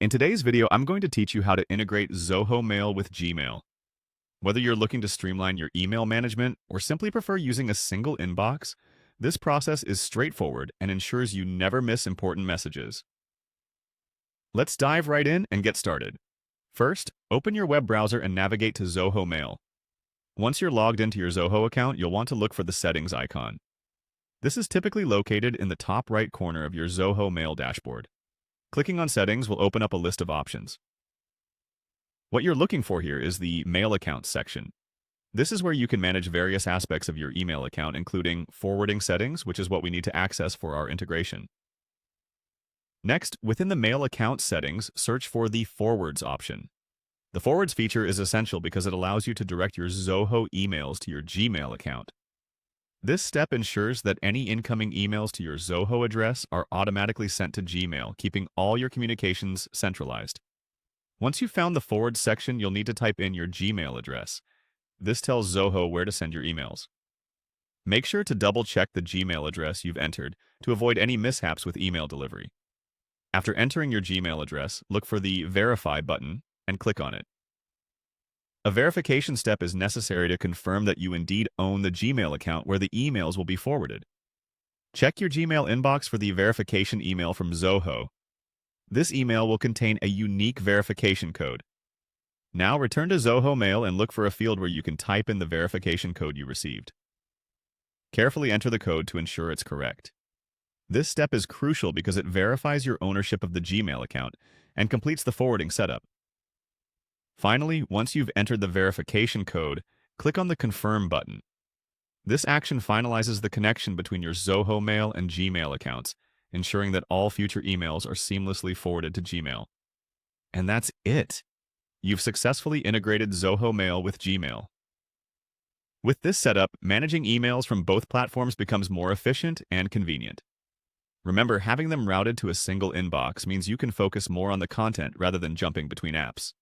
In today's video, I'm going to teach you how to integrate Zoho Mail with Gmail. Whether you're looking to streamline your email management or simply prefer using a single inbox, this process is straightforward and ensures you never miss important messages. Let's dive right in and get started. First, open your web browser and navigate to Zoho Mail. Once you're logged into your Zoho account, you'll want to look for the settings icon. This is typically located in the top right corner of your Zoho Mail dashboard. Clicking on Settings will open up a list of options. What you're looking for here is the Mail Accounts section. This is where you can manage various aspects of your email account, including forwarding settings, which is what we need to access for our integration. Next, within the Mail Account settings, search for the Forwards option. The Forwards feature is essential because it allows you to direct your Zoho emails to your Gmail account. This step ensures that any incoming emails to your Zoho address are automatically sent to Gmail, keeping all your communications centralized. Once you've found the forward section, you'll need to type in your Gmail address. This tells Zoho where to send your emails. Make sure to double-check the Gmail address you've entered to avoid any mishaps with email delivery. After entering your Gmail address, look for the Verify button and click on it. A verification step is necessary to confirm that you indeed own the Gmail account where the emails will be forwarded. Check your Gmail inbox for the verification email from Zoho. This email will contain a unique verification code. Now return to Zoho Mail and look for a field where you can type in the verification code you received. Carefully enter the code to ensure it's correct. This step is crucial because it verifies your ownership of the Gmail account and completes the forwarding setup. Finally, once you've entered the verification code, click on the Confirm button. This action finalizes the connection between your Zoho Mail and Gmail accounts, ensuring that all future emails are seamlessly forwarded to Gmail. And that's it! You've successfully integrated Zoho Mail with Gmail. With this setup, managing emails from both platforms becomes more efficient and convenient. Remember, having them routed to a single inbox means you can focus more on the content rather than jumping between apps.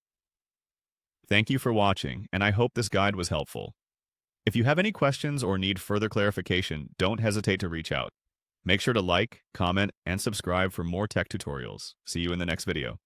Thank you for watching, and I hope this guide was helpful. If you have any questions or need further clarification, don't hesitate to reach out. Make sure to like, comment, and subscribe for more tech tutorials. See you in the next video.